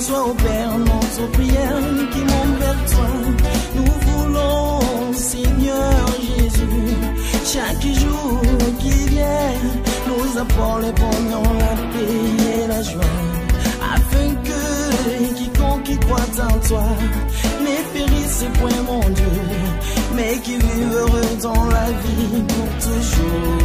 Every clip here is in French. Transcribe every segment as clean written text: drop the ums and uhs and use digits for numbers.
Sois au Père, notre prière qui monte vers toi. Nous voulons, Seigneur Jésus, chaque jour qui vient, nous apporte les bonheurs, la paix et la joie, afin que quiconque qui croit en toi ne périsse point, mon Dieu, mais qui vive heureux dans la vie pour toujours.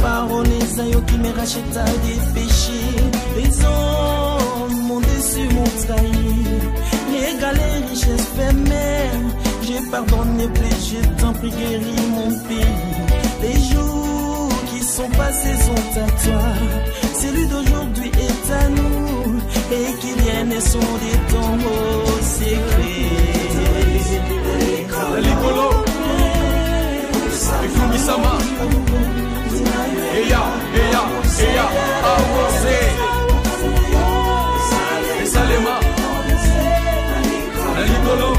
Parole qui me rachète des péchés. Les hommes m'ont déçu, m'ont trahi. Les galères, richesses éphémères, j'ai pardonné plus, je t'en prie, guéris mon pays. Les jours qui sont passés sont à toi. Celui d'aujourd'hui est à nous, et qui viennent et sont des tombeaux secrets. L'Igolo, Ifumi-sama. Eya, avance. Salema, L'Igolo,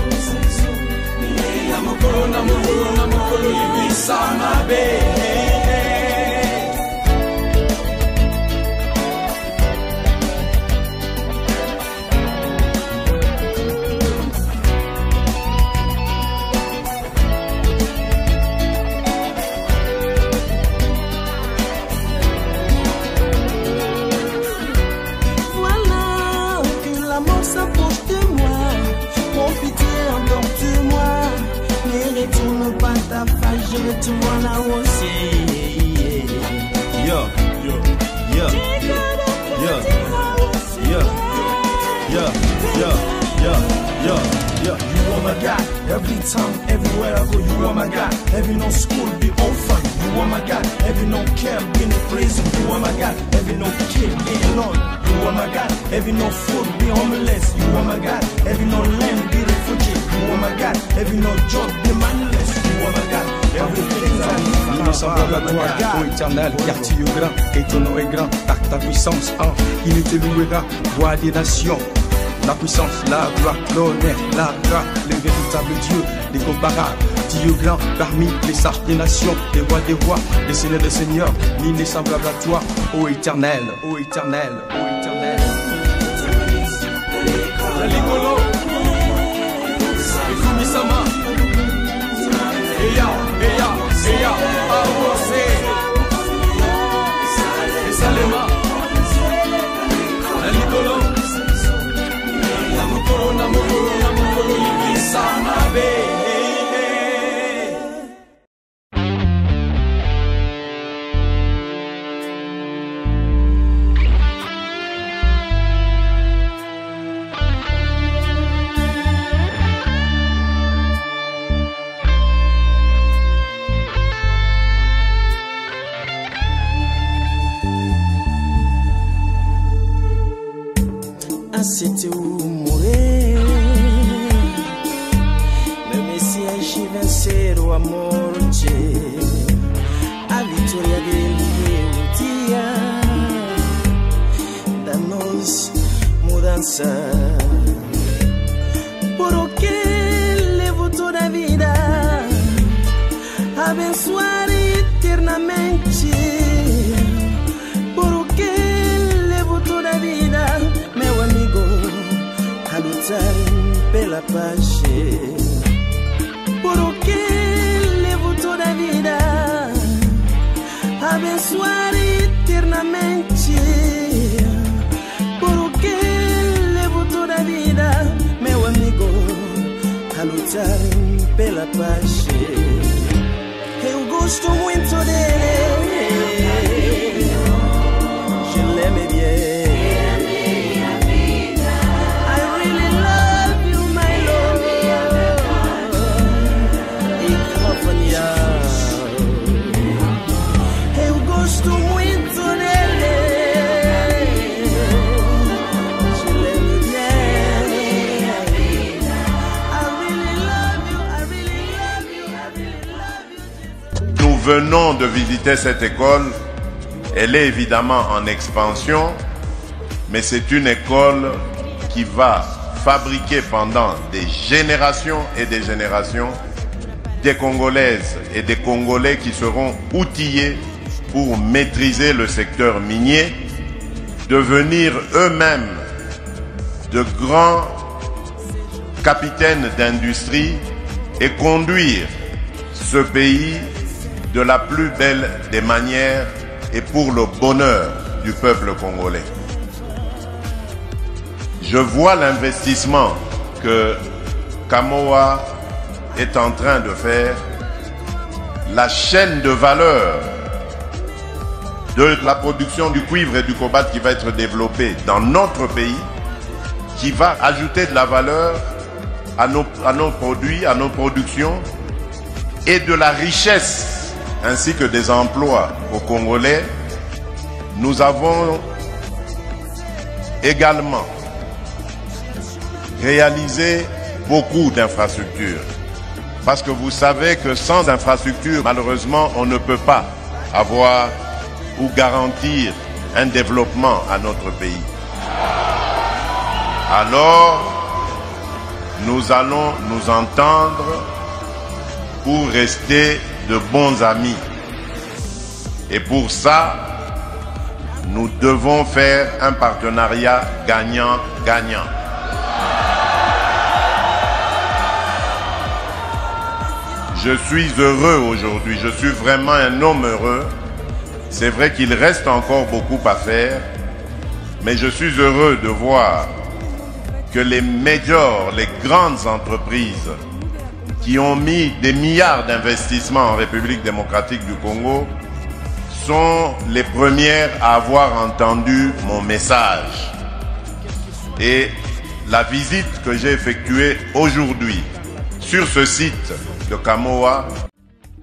Namokolo, Ibisama, je te vois là aussi. You are my God. Every time, everywhere I go, you are my God. Every no school be on fire, you are my God. Every no care be in prison, you are my God. Every no kid be alone, you are my God. Every no food be homeless, you are my God. Every no land be refugee, you are my God. Every no job be manless, you are my God. Nous semblons à toi, ô éternel, car tu es grand, et ton nom est grand, par ta puissance, il te louera, roi des nations. La puissance, la gloire, l'honneur, la grâce, le véritable Dieu, l'incomparable, Dieu grand, parmi les sages des nations, les rois des rois, les seigneurs des seigneurs, nul n'est semblable à toi, ô éternel, ô éternel, ô éternel. L'Igolo, Ifumi-sama. Eya, avance. Salema, L'Igolo, Namokolo, Ibisama, C'était où mourir. Le Messie ci vencero a morte. A vitória dele é o dia da nossa mudança. Por o que levou toda a vida abençoare eternamente. Porque levo toda a vida, meu amigo, a lutar pela paz. Porque levo toda a vida, abençoar eternamente. Porque levo toda a vida, meu amigo, a lutar pela paz. Eu gosto muito dele, je l'aime bien. I really love you, my Lord. Eu gosto muito dele, je l'aime bien. I really love you, I really love you, I really love you. Nous venons de visiter cette école. Elle est évidemment en expansion, mais c'est une école qui va fabriquer pendant des générations et des générations des Congolaises et des Congolais qui seront outillés pour maîtriser le secteur minier, devenir eux-mêmes de grands capitaines d'industrie et conduire ce pays de la plus belle des manières et pour le bonheur du peuple congolais. Je vois l'investissement que Kamoa est en train de faire, la chaîne de valeur de la production du cuivre et du cobalt qui va être développée dans notre pays, qui va ajouter de la valeur à nos produits, à nos productions, et de la richesse ainsi que des emplois aux Congolais. Nous avons également réalisé beaucoup d'infrastructures. Parce que vous savez que sans infrastructure, malheureusement, on ne peut pas avoir ou garantir un développement à notre pays. Alors, nous allons nous entendre pour rester de bons amis. Et pour ça, nous devons faire un partenariat gagnant-gagnant. Je suis heureux aujourd'hui, je suis vraiment un homme heureux. C'est vrai qu'il reste encore beaucoup à faire, mais je suis heureux de voir que les majors, les grandes entreprises qui ont mis des milliards d'investissements en République démocratique du Congo sont les premières à avoir entendu mon message. Et la visite que j'ai effectuée aujourd'hui sur ce site de Kamoa.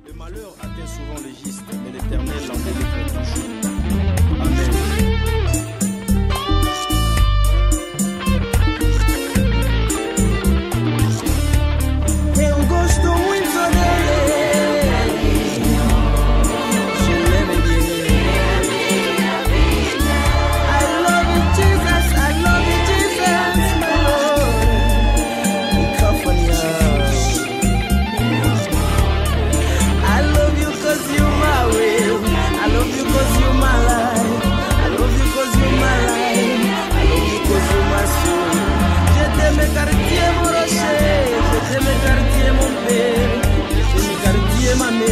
Le malheur atteint souvent les justes, mais l'Éternel l'en délivre toujours. Amen. Eu gosto muito dele, je l'aime bien. I love you, Jesus, I love you, Jesus, my Lord. You comfort me. I love you cause you're my will. I love you cause you're my life. I love you cause you're my life. I love you cause you're my soul. Je t'aime quartier mon rocher. Je t'aime quartier mon père. Je t'aime quartier ma mère.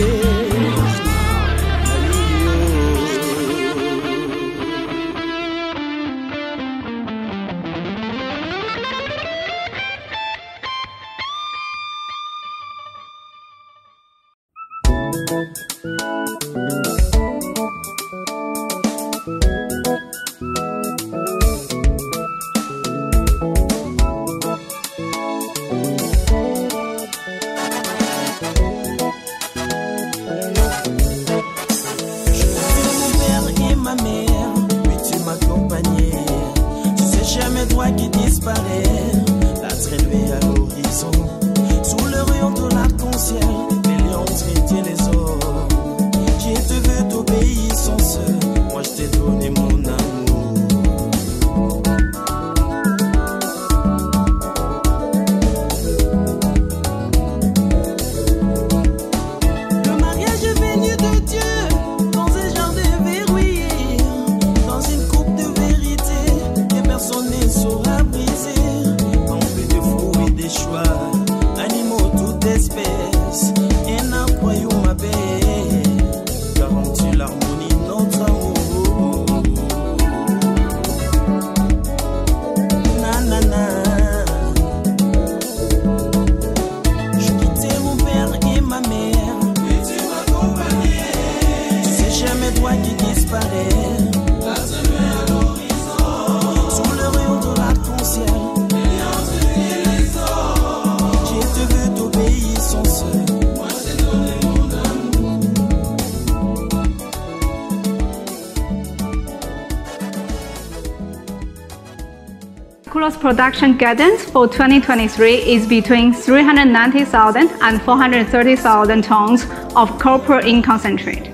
Toi qui disparaît, la traînée à l'horizon. Sous le rayon de l'arc-en-ciel, les lions traitaient les hommes. J'ai te ma mère. Et tu m'accompagnais. C'est jamais toi qui disparais. La semaine à l'horizon. Sous le rayon de l'arc-en-ciel. Et entre les eaux. Je te veux d'obéissance. Moi j'ai donné mon amour. Kakula's production guidance for 2023 is between 390,000 and 430,000 tons of copper in concentrate.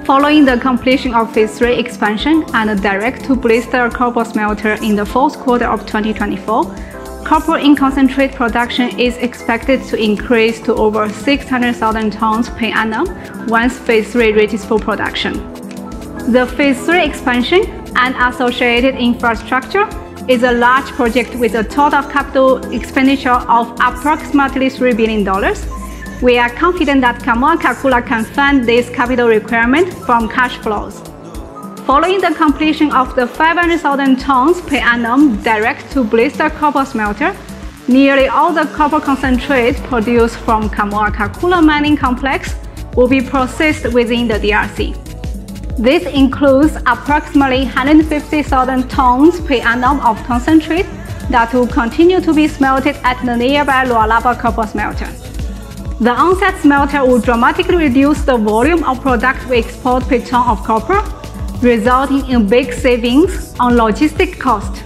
Following the completion of Phase 3 expansion and a direct-to-blister copper smelter in the fourth quarter of 2024, copper in concentrate production is expected to increase to over 600,000 tons per annum once Phase 3 reaches full production. The Phase 3 expansion and associated infrastructure is a large project with a total capital expenditure of approximately $3 billion. We are confident that Kamoa-Kakula can fund this capital requirement from cash flows. Following the completion of the 500,000 tons per annum direct-to-blister copper smelter, nearly all the copper concentrate produced from Kamoa-Kakula mining complex will be processed within the DRC. This includes approximately 150,000 tons per annum of concentrate that will continue to be smelted at the nearby Lualaba copper smelter. The on-site smelter will dramatically reduce the volume of product we export per ton of copper, resulting in big savings on logistic cost.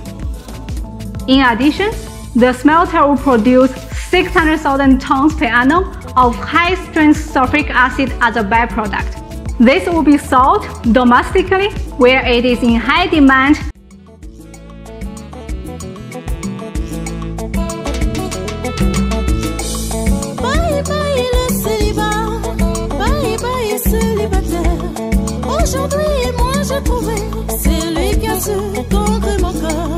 In addition, the smelter will produce 600,000 tons per annum of high-strength sulfuric acid as a byproduct. This will be sold domestically where it is in high demand. Bye bye le célibat, bye bye célibataire. Aujourd'hui moi j'ai trouvé celui qui a su conquérir mon cœur.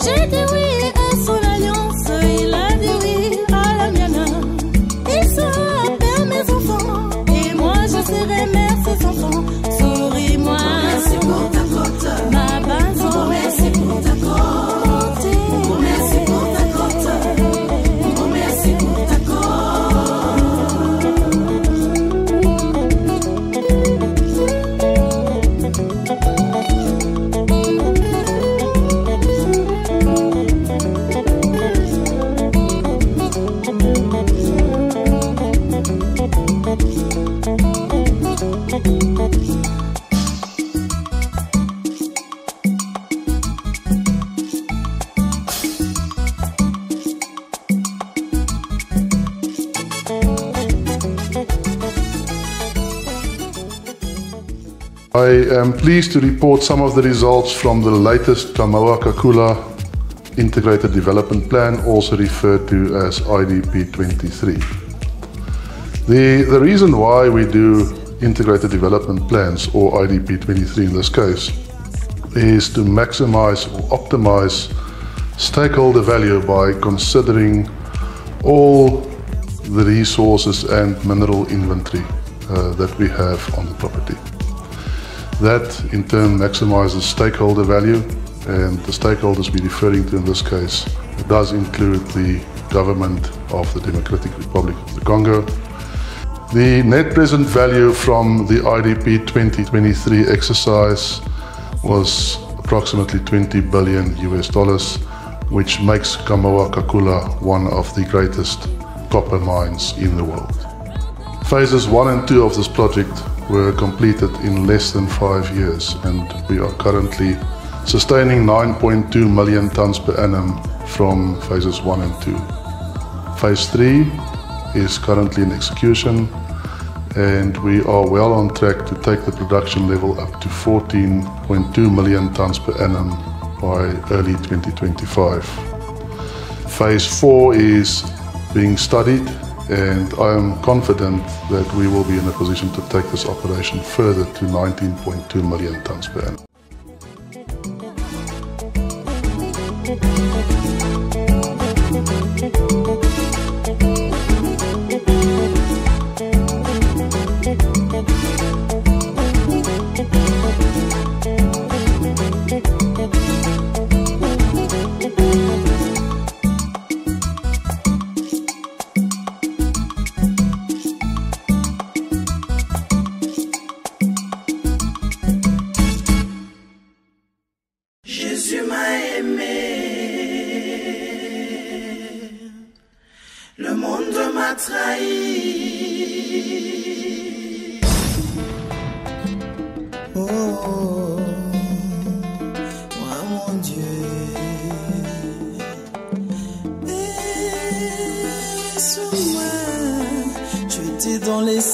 J'ai dit oui à son alliance, il a dit oui à la mienne. Il sera père mes enfants et moi je serai mère ses enfants. Souris-moi, merci pour ta côte, ma base. Merci pour ta côte, merci pour ta côte, merci pour ta I am pleased to report some of the results from the latest Kamoa-Kakula Integrated Development Plan, also referred to as IDP 23. The reason why we do Integrated Development Plans, or IDP 23 in this case, is to maximize or optimize stakeholder value by considering all the resources and mineral inventory that we have on the property. That in turn maximizes stakeholder value, and the stakeholders we're referring to in this case does include the government of the Democratic Republic of the Congo. The net present value from the IDP 2023 exercise was approximately $20 billion, which makes Kamoa-Kakula one of the greatest copper mines in the world. Phases 1 and 2 of this project were completed in less than 5 years, and we are currently sustaining 9.2 million tons per annum from phases 1 and 2. Phase 3 is currently in execution, and we are well on track to take the production level up to 14.2 million tons per annum by early 2025. Phase 4 is being studied, and I am confident that we will be in a position to take this operation further to 19.2 million tons per annum.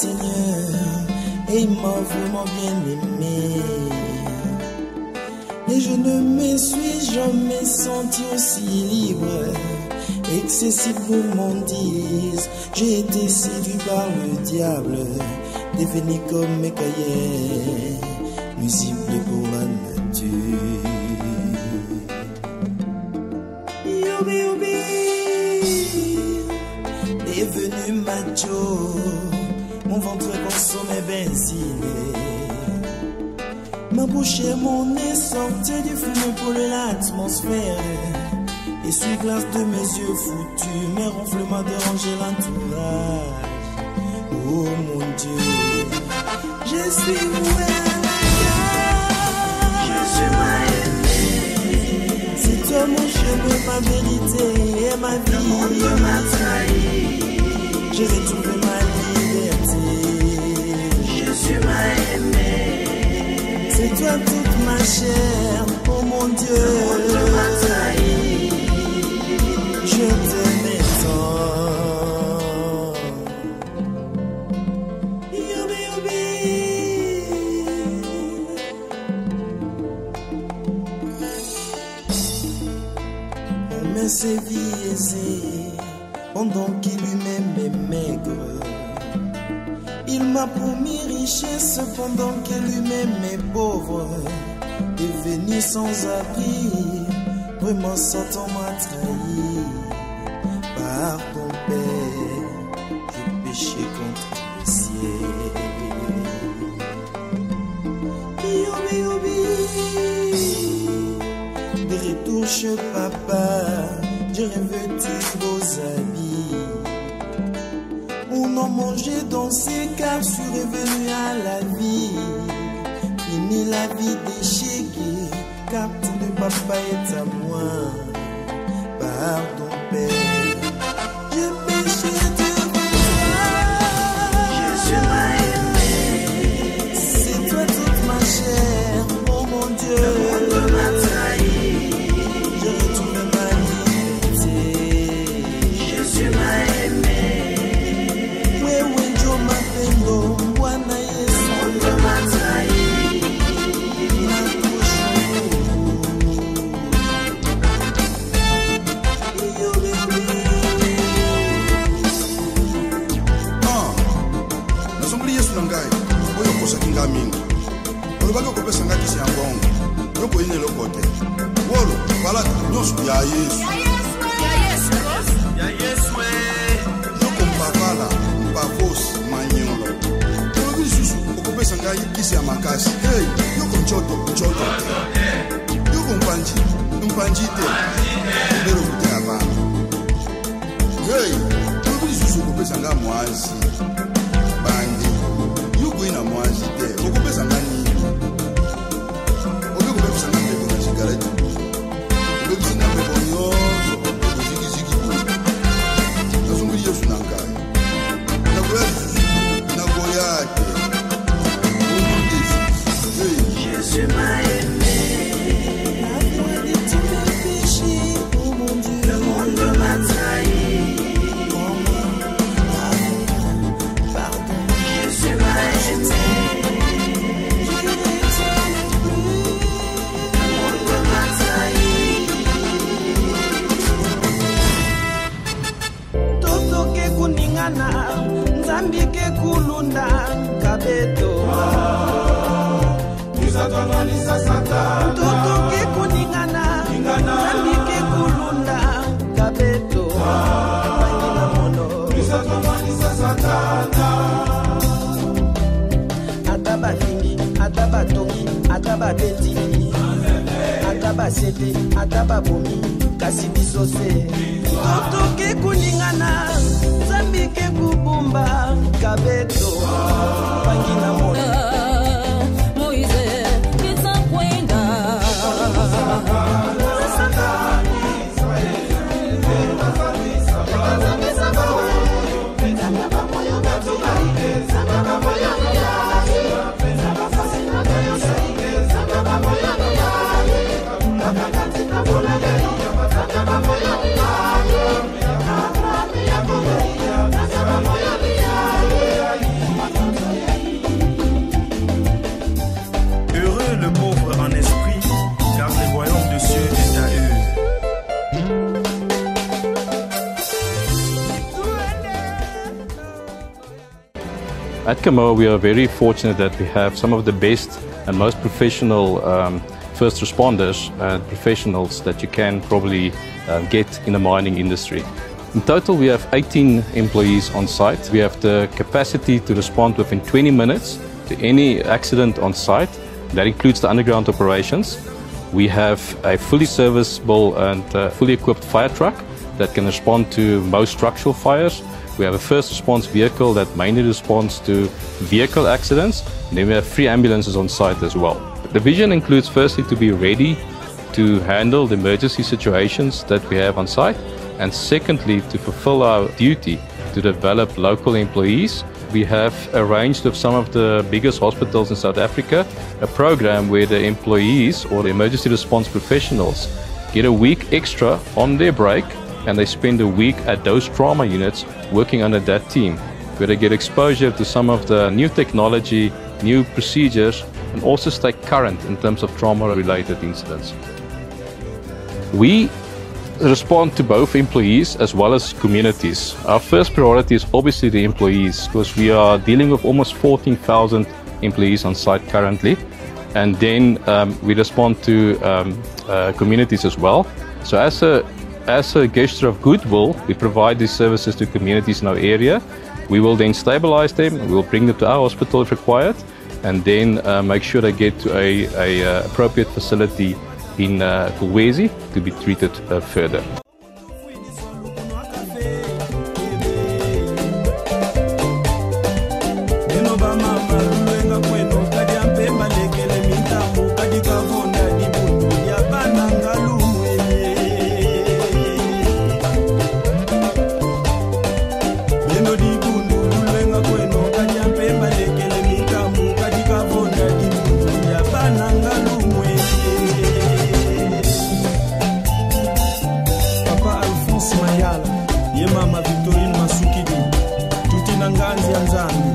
Seigneur et il m'a vraiment bien aimé. Et je ne me suis jamais senti aussi libre, excessif gourmandise. J'ai été séduit par le diable, devenu comme mes cahiers, nuisible pour la nature. Youbi, youbi, devenu macho, mon ventre consommé benzine. Ma bouche et mon nez sortaient du fumée pour l'atmosphère. Essuie-glace de mes yeux foutus, mes ronflements dérangeaient l'entourage. Oh mon Dieu, je suis voué à la gare. Je suis mal aimé. C'est toi mon chemin, ma vérité et ma vie. Le monde m'a trahi. J'ai retrouvé ma liberté. Je suis mal aimé. C'est toi toute ma chair, oh mon Dieu. Le monde m'a trahi. Je t'aimais tant. Youbi, youbi. On me sévit aisé pendant qu'il lui-même est maigre. Il m'a promis richesse pendant que lui-même est pauvre. Devenu sans abri, vraiment Satan m'a trahi. Par ton père, j'ai péché contre le ciel. Youbi, youbi. De retour chez papa, j'ai revêtu vos habits. On a mangé, dansé, car je suis revenu à la vie. Fini la vie déchéquée, car tout de papa est à moi. Par ton père, j'ai péché devant toi. Je suis mal aimé. C'est toi toute ma chair, oh mon Dieu. Le monde m'a trahi. J'ai retrouvé ma liberté. Je suis mal aimé. At Kamoa, we are very fortunate that we have some of the best and most professional first responders and professionals that you can probably get in the mining industry. In total, we have 18 employees on site. We have the capacity to respond within 20 minutes to any accident on site. That includes the underground operations. We have a fully serviceable and fully equipped fire truck that can respond to most structural fires. We have a first response vehicle that mainly responds to vehicle accidents. And then we have 3 ambulances on site as well. The vision includes firstly to be ready to handle the emergency situations that we have on site, and secondly to fulfill our duty to develop local employees. We have arranged with some of the biggest hospitals in South Africa a program where the employees or the emergency response professionals get a week extra on their break, and they spend a week at those trauma units working under that team, where they get exposure to some of the new technology, new procedures, and also stay current in terms of trauma-related incidents. We respond to both employees as well as communities. Our first priority is obviously the employees, because we are dealing with almost 14,000 employees on site currently, and then we respond to communities as well. So as a gesture of goodwill, we provide these services to communities in our area. We will then stabilize them, we will bring them to our hospital if required, and then make sure they get to a appropriate facility in Kolwezi to be treated further. Mama Victorine Masukidi, tuti na nganzi ya Nzambi.